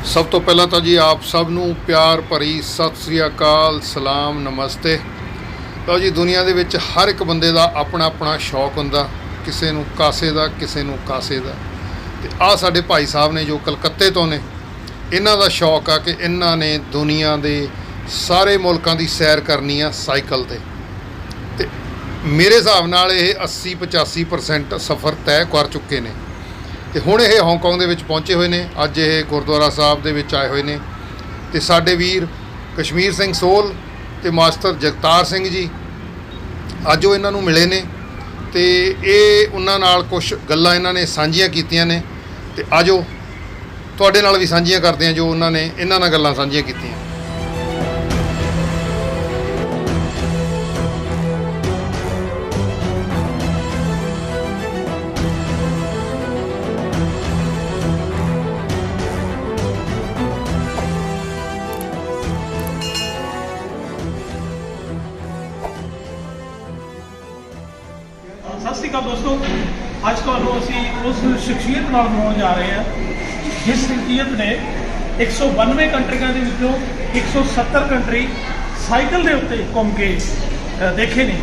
सब तो पहला तो जी आप सब नूं प्यार भरी सत श्री अकाल सलाम नमस्ते। तो जी दुनिया दे विच हर एक बंदे दा अपना अपना शौक हुंदा, किसे नूं कासे दा किसे नूं कासे दा। ते आ साडे भाई साहब ने जो कलकत्ते तो ने, इन्हां दा शौक आ कि इन्हां ने दुनिया दे सारे मुल्कां दी सैर करनी आ साइकिल ते मेरे हिसाब नाल ये 80-85% सफ़र तय कर चुके ने। तो हुण ये हांगकांग दे विच पहुंचे हुए ने। अज ये गुरुद्वारा साहब दे विच आए हुए ने ते साडे वीर कश्मीर सिंह सोल ते मास्टर जगतार सिंह जी अज वो इन्हां नूं मिले ने ते ये उन्हां नाल कुछ गल्लां इन्हां ने सांझियां कीतियां ने ते आजो तुहाडे नाल भी सांझियां करदे हां जो उन्हां ने इन्हां नाल गल्लां सांझियां कीतियां। सत श्री अकाल दोस्तों, अज तुहानूं असीं उस शख्सियत नाल मिलाउण जा रहे हैं जिस शख्सियत ने 192 कंट्रियां दे विचों 170 कंट्री साइकिल के उत्ते घूम के देखे ने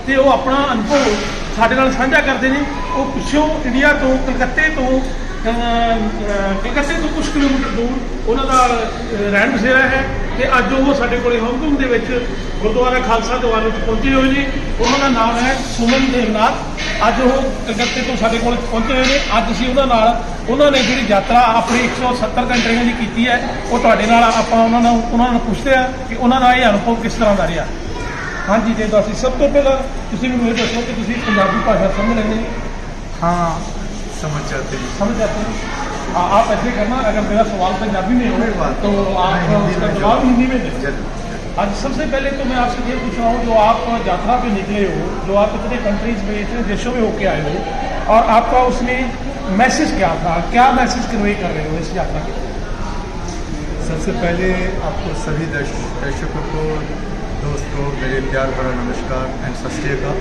ते वो अपना अनुभव साडे नाल साझा करते हैं। वो पिछों इंडिया तो कलकत्ते तो कुछ किलोमीटर दूर उन्हों का रहन बसेरा है तो अज वो साडे कोले हांगकांग दे विच गुरुद्वारा खालसा दरबार में पहुंचे हुए हैं। उन्होंने नाम है सुमन देवनाथ। अज वो कलकत्ते तो साडे कोल पहुंचे हुए हैं। अज असीं उन्होंने जी यात्रा अपनी 170 कंट्रियां की की है वो तुहाडे नाल आपां उन्होंने पूछते हैं कि उन्होंने ये अनुभव किस तरह का रहा। हाँ जी, तो असीं सब तो पहला तुसीं मैनूं ये दसो कि तुसीं पंजाबी भाषा समझ लेंगे? हाँ, समझ जाते हैं। आप ऐसे करना, अगर मेरा सवाल पंजाबी में हो तो आप उसका जवाब हिंदी में दें। आज सबसे पहले तो मैं आपसे ये पूछ रहा हूँ, जो आप यात्रा पे निकले हो, जो आप इतने कंट्रीज में इतने देशों में होके आए हो और आपका उसमें मैसेज क्या था, क्या मैसेज कन्वे कर रहे हो इस यात्रा के? सबसे पहले आपको सभी दर्शकों को, दोस्तों, मेरे प्यार भरा नमस्कार एंड सत श्री अकाल।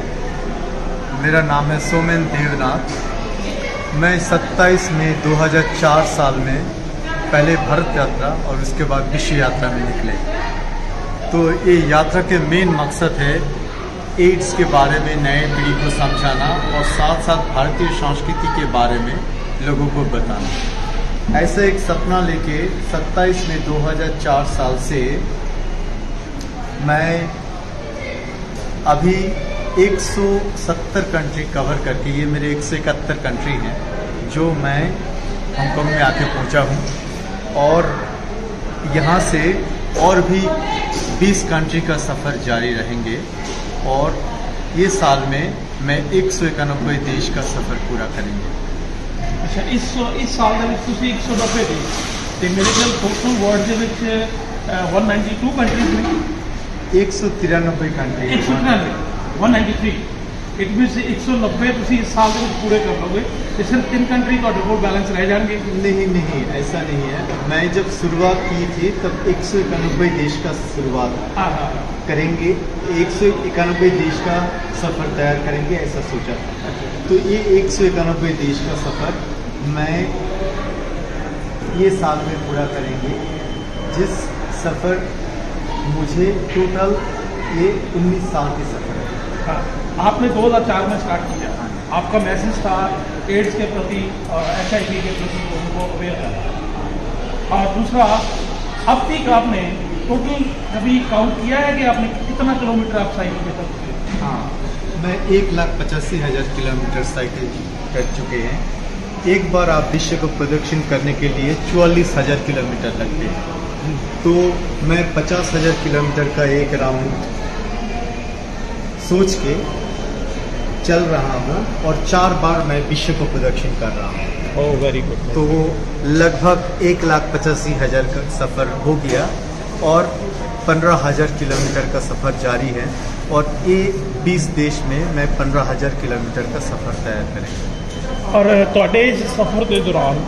मेरा नाम है सोमेन देवनाथ। मैं 27 मई 2004 साल में पहले भारत यात्रा और उसके बाद विश्व यात्रा में निकले। तो ये यात्रा के मेन मकसद है एड्स के बारे में नए पीढ़ी को समझाना और साथ साथ भारतीय संस्कृति के बारे में लोगों को बताना। ऐसा एक सपना लेके 27 मई 2004 साल से मैं अभी 170 कंट्री कवर करके, ये मेरे 171 कंट्री हैं जो मैं हांगकांग में आके पहुंचा हूं और यहाँ से और भी 20 कंट्री का सफ़र जारी रहेंगे और ये साल में मैं 191 देश का सफ़र पूरा करेंगे। अच्छा, इस साल में तुसीं 190 देश ते मेरे ख्याल टोटल वर्ल्ड दे विच 192 कंट्रीज में 193 कंट्री 193 इट मीनस 190 तुसीं इस साल में पूरे कर लोगे तो सिर्फ 3 कंट्री तुहाडे कोल बैलेंस रह जाएंगे? नहीं, ऐसा नहीं है। मैं जब शुरुआत की थी तब 191 देश का शुरुआत करेंगे, 191 देश का सफ़र तैयार करेंगे, ऐसा सोचा था। तो ये 191 देश का सफ़र मैं ये साल में पूरा करेंगे, जिस सफ़र मुझे टोटल ये 19 साल के सफ़र है। हाँ, आपने 2004 में स्टार्ट किया। आपका मैसेज था एड्स के प्रति और HIV के प्रति उनको अवेयर करना। और दूसरा, अब तक आपने टोटल कभी काउंट किया है कि आपने कितना किलोमीटर आप साइकिल पे कर चुके हैं? हाँ, मैं 1,85,000 किलोमीटर साइकिल कर चुके हैं। एक बार आप विश्व को प्रदक्षिण करने के लिए 44,000 किलोमीटर लगते हैं। तो मैं 50,000 किलोमीटर का एक राउंड सोच के चल रहा हूँ और 4 बार मैं विश्व को प्रदक्षिण कर रहा हूँ। ओह, वेरी गुड। तो लगभग 1,85,000 का सफ़र हो गया और 15,000 किलोमीटर का सफ़र जारी है और ये 20 देश में मैं 15,000 किलोमीटर का सफ़र तैयार करेंगे। और तुहाडे इस सफ़र के दौरान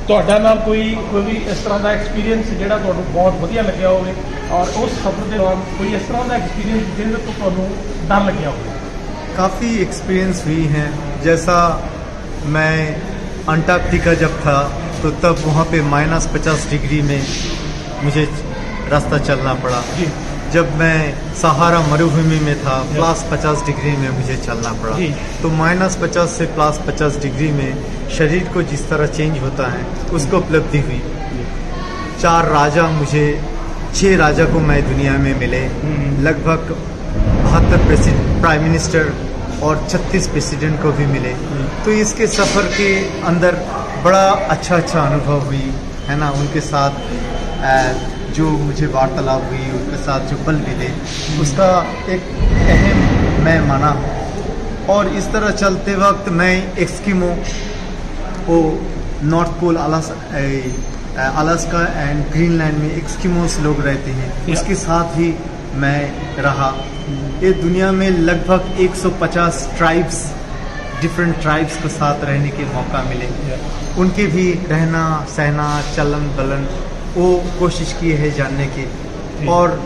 ਤੁਹਾਡਾ ਨਾਲ कोई भी इस तरह का एक्सपीरियंस ਜਿਹੜਾ ਤੁਹਾਨੂੰ बहुत ਵਧੀਆ ਲੱਗਿਆ ਹੋਵੇ और उस सफ़र के दौरान कोई इस तरह का एक्सपीरियंस ਜਿਹਦੇ ਤੋਂ ਤੁਹਾਨੂੰ डर लग्या हो? काफ़ी एक्सपीरियंस हुई हैं। जैसा मैं अंटार्कटिका जब था तो तब वहाँ पे -50 डिग्री में मुझे रास्ता चलना पड़ा। जी। जब मैं सहारा मरुभूमि में था, +50 डिग्री में मुझे चलना पड़ा। जी। तो -50 से +50 डिग्री में शरीर को जिस तरह चेंज होता है उसको उपलब्धि हुई। 6 राजा को मैं दुनिया में मिले, लगभग 72 प्राइम मिनिस्टर और 36 प्रेसिडेंट को भी मिले। तो इसके सफ़र के अंदर बड़ा अच्छा अनुभव हुई है ना। उनके साथ जो मुझे वार्तालाप हुई, उनके साथ जो पल मिले, उसका एक अहम मैं माना। और इस तरह चलते वक्त मैं एस्किमो, वो North Pole Alaska and Greenland में एस्किमोस लोग रहते हैं, उसके साथ ही मैं रहा। ये दुनिया में लगभग 150 ट्राइब्स, डिफरेंट ट्राइब्स के साथ रहने के मौका मिले। उनके भी रहना सहना, चलन बलन, वो कोशिश की है जानने की। और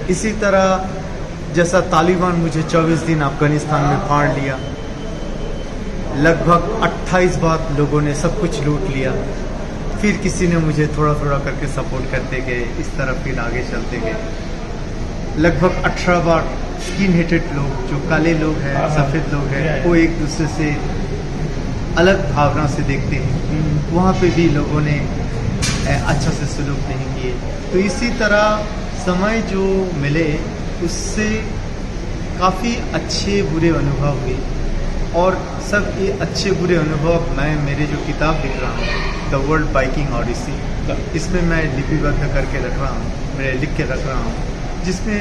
इसी तरह जैसा तालिबान मुझे 24 दिन अफगानिस्तान में फाड़ लिया, लगभग 28 बार लोगों ने सब कुछ लूट लिया, फिर किसी ने मुझे थोड़ा थोड़ा करके सपोर्ट करते गए, इस तरह फिर आगे चलते गए। लगभग 18 बार स्किन हेटेड लोग, जो काले लोग हैं, सफ़ेद लोग हैं, वो एक दूसरे से अलग भावना से देखते हैं, वहाँ पे भी लोगों ने अच्छा से सलूक नहीं किए। तो इसी तरह समय जो मिले उससे काफ़ी अच्छे बुरे अनुभव हुए। और सब ये अच्छे बुरे अनुभव मैं मेरे जो किताब लिख रहा हूँ, द वर्ल्ड बाइकिंग ऑडिसी, इसमें मैं लिपिबद्ध करके रख रहा हूँ, मैं लिख के रख रहा हूँ, जिसमें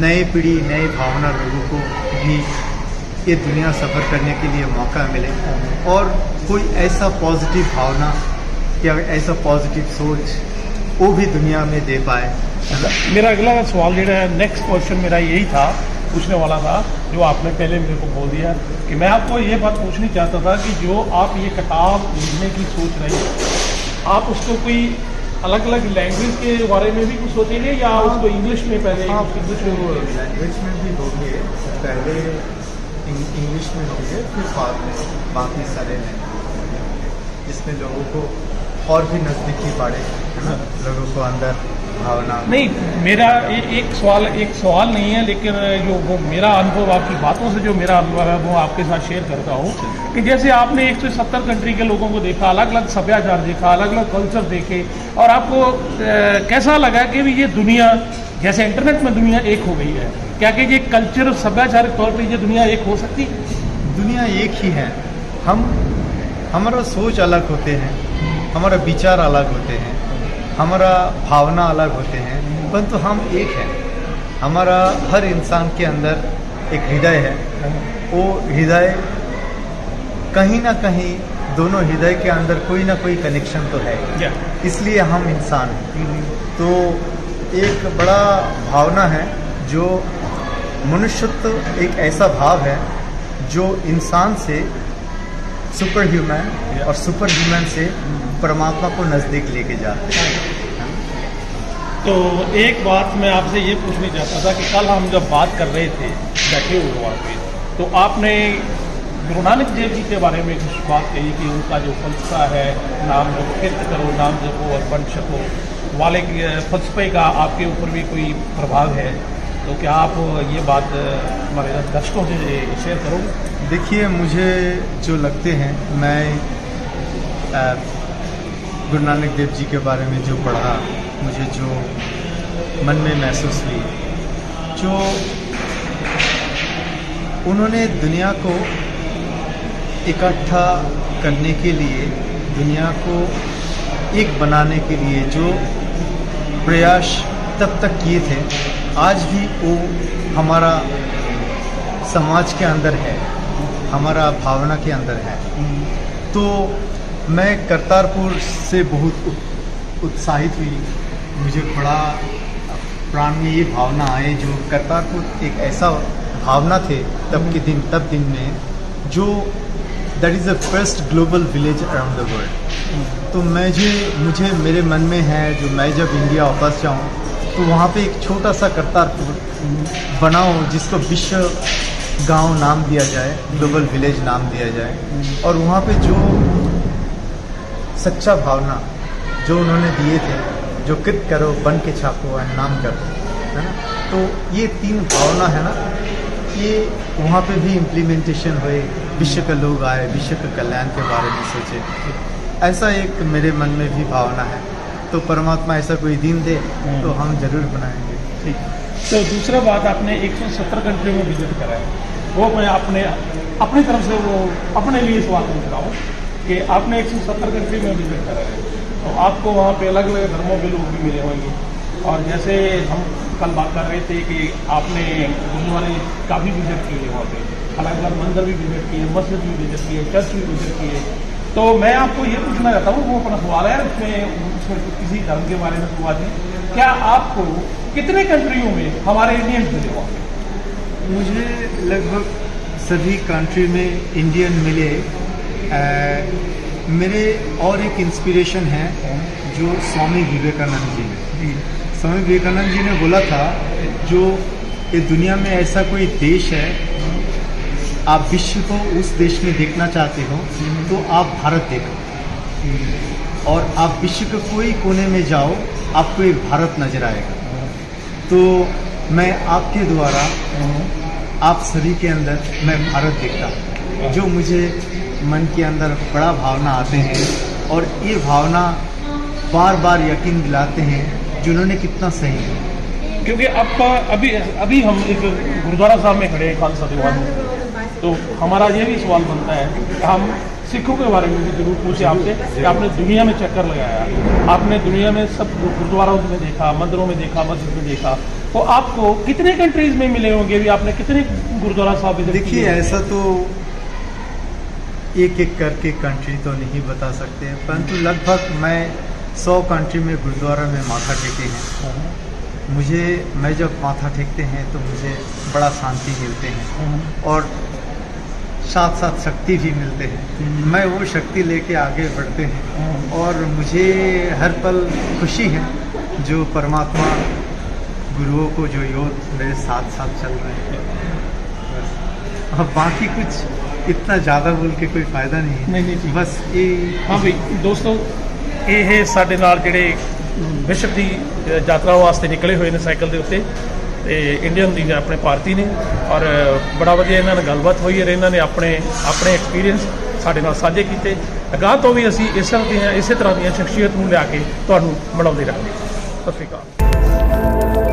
नए पीढ़ी, नए भावना लोगों को भी ये दुनिया सफ़र करने के लिए मौका मिले और कोई ऐसा पॉजिटिव भावना या ऐसा पॉजिटिव सोच वो भी दुनिया में दे पाए। मेरा अगला सवाल जो है, नेक्स्ट क्वेश्चन मेरा यही था, पूछने वाला था, जो आपने पहले मेरे को बोल दिया कि मैं आपको ये बात पूछनी चाहता था कि जो आप ये किताब लिखने की सोच रहे हैं, आप उसको कोई अलग अलग लैंग्वेज के बारे में भी कुछ सोचेंगे या उसको इंग्लिश में पहले? इंग्लिश में भी होंगे, पहले इंग्लिश में होंगे, फिर बाद में बाकी सारे लैंग्वेज, जिसमें लोगों को और भी नज़दीकी पड़े, है ना, लोगों को अंदर भावना। नहीं, मेरा एक सवाल नहीं है, लेकिन जो वो मेरा अनुभव, आपकी बातों से जो मेरा अनुभव है वो आपके साथ शेयर करता हूँ कि जैसे आपने 170 कंट्री के लोगों को देखा, अलग अलग सभ्याचार देखा, अलग अलग कल्चर देखे, और आपको कैसा लगा कि भी ये दुनिया, जैसे इंटरनेट में दुनिया एक हो गई है, क्या कि ये कल्चर सभ्याचार के तौर पर ये दुनिया एक हो सकती है? दुनिया एक ही है, हमारा सोच अलग होते हैं, हमारा विचार अलग होते हैं, हमारा भावना अलग होते हैं, परंतु हम एक हैं। हमारा हर इंसान के अंदर एक हृदय है, वो हृदय कहीं ना कहीं, दोनों हृदय के अंदर कोई ना कोई कनेक्शन तो है, इसलिए हम इंसान हैं। तो एक बड़ा भावना है जो मनुष्यत्व, एक ऐसा भाव है जो इंसान से सुपर ह्यूमन और सुपर ह्यूमन से परमात्मा को नज़दीक लेके जाते हैं। तो एक बात मैं आपसे ये पूछना चाहता था कि कल हम जब बात कर रहे थे बैठे हुए वहाँ पे, तो आपने गुरु नानक देव जी के बारे में कुछ बात कही कि उनका जो फलसफा है, नाम जपो कीर्त करो, नाम जपो और बन सको वाले फलसफे का आपके ऊपर भी कोई प्रभाव है, तो क्या आप ये बात हमारे दर्शकों से शेयर करोगे? देखिए, मुझे जो लगते हैं, मैं गुरु नानक देव जी के बारे में जो पढ़ा, मुझे जो मन में महसूस हुई, जो उन्होंने दुनिया को इकट्ठा करने के लिए, दुनिया को एक बनाने के लिए जो प्रयास तब तक किए थे, आज भी वो हमारा समाज के अंदर है, हमारा भावना के अंदर है। तो मैं करतारपुर से बहुत उत्साहित हुई, मुझे बड़ा प्राण में ये भावना आए, जो करतारपुर एक ऐसा भावना थे तब दिन में, जो that is the first global village around the world. तो मुझे मेरे मन में है, जो मैं जब इंडिया वापस जाऊँ तो वहाँ पे एक छोटा सा करतारपुर बनाऊँ, जिसको विश्व गांव नाम दिया जाए, ग्लोबल विलेज नाम दिया जाए, और वहाँ पे जो सच्चा भावना जो उन्होंने दिए थे, जो कृत करो बन के छापो और नाम करो, है ना। तो ये 3 भावना है ना, ये वहाँ पे भी इम्प्लीमेंटेशन हुए, विश्व के लोग आए, विश्व के कल्याण के बारे में सोचे। ऐसा एक मेरे मन में भी भावना है। तो परमात्मा ऐसा कोई दिन दे तो हम जरूर बनाएंगे। ठीक। तो दूसरा बात, आपने 170 कंट्री में विजिट करा है, वो मैं अपनी तरफ से वो अपने लिए सवाल पूछ रहा हूँ कि आपने 170 कंट्री में विजिट करा है, तो आपको वहाँ पे अलग अलग धर्मों के लोग भी मिले होंगे। और जैसे हम कल बात कर रहे थे कि आपने गुरुद्वारे काफ़ी विजिट किए वहाँ पे, अलग अलग मंदिर भी विजिट किए, मस्जिद भी विजिट किए, चर्च भी विजिट किए। तो मैं आपको ये पूछना चाहता हूँ, वो अपना सवाल है, उसमें किसी धर्म के बारे में सवाल नहीं, क्या आपको कितने कंट्रियों में हमारे इंडियंस मिले वहाँ पे? मुझे लगभग सभी कंट्री में इंडियन मिले। मेरे और एक इंस्पिरेशन है जो स्वामी विवेकानंद जी ने। स्वामी विवेकानंद जी ने बोला था, जो ये दुनिया में ऐसा कोई देश है, आप विश्व को उस देश में देखना चाहते हो तो आप भारत देखो, और आप विश्व के कोई कोने में जाओ आपको एक भारत नजर आएगा। तो मैं आपके द्वारा आप सभी के अंदर मैं भारत देखता हूँ, जो मुझे मन के अंदर बड़ा भावना आते हैं, और ये भावना बार बार यकीन दिलाते हैं जिन्होंने कितना सही है। क्योंकि अभी हम एक गुरुद्वारा साहब में खड़े हैं खालसा दीवान में, तो हमारा ये भी सवाल बनता है कि हम सिखों के बारे में भी जरूर पूछे आपसे कि आपने दुनिया में चक्कर लगाया, आपने दुनिया में सब गुरुद्वारों में देखा, मंदिरों में देखा, मस्जिद में देखा, तो आपको कितने कंट्रीज में मिले होंगे भी? आपने कितने गुरुद्वारा साहब विजिट किए? देखिए, ऐसा तो एक एक करके कंट्री तो नहीं बता सकते, परंतु लगभग मैं 100 कंट्री में गुरुद्वारा में माथा टेके हैं। मैं जब माथा टेकते हैं तो मुझे बड़ा शांति मिलते हैं, और साथ साथ शक्ति भी मिलते हैं। मैं वो शक्ति लेके आगे बढ़ते हैं, और मुझे हर पल खुशी है जो परमात्मा गुरुओं को जो योग मेरे साथ साथ चल रहे हैं। बस अब बाकी कुछ इतना ज़्यादा बोल के कोई फायदा नहीं है। नहीं। बस ये। हाँ भाई दोस्तों, ये है साढ़े नाल ਜਿਹੜੇ ਵਿਸ਼ਵ ਦੀ ਯਾਤਰਾ ਵਾਸਤੇ ਨਿਕਲੇ ਹੋਏ ਨੇ ਸਾਈਕਲ ਦੇ ਉੱਤੇ, ਤੇ ਇੰਡੀਅਨ ਦੀ ਆਪਣੇ ਭਾਰਤੀ ਨੇ, ਔਰ ਬੜਾ ਵਧੀਆ ਇਹਨਾਂ ਨਾਲ ਗੱਲਬਾਤ ਹੋਈ ਹੈ। ਇਹਨਾਂ ਨੇ ਆਪਣੇ ਐਕਸਪੀਰੀਅੰਸ ਸਾਡੇ ਨਾਲ ਸਾਂਝੇ ਕੀਤੇ। ਅਗਾਂਹ ਤੋਂ ਵੀ ਅਸੀਂ ਇਸੇ ਤਰ੍ਹਾਂ ਦੀਆਂ ਸ਼ਖਸੀਅਤ ਨੂੰ ਲਿਆ ਕੇ ਤੁਹਾਨੂੰ ਮਿਲਾਉਂਦੇ ਰਹਾਂਗੇ। ਸਤਿ ਸ਼੍ਰੀ ਅਕਾਲ।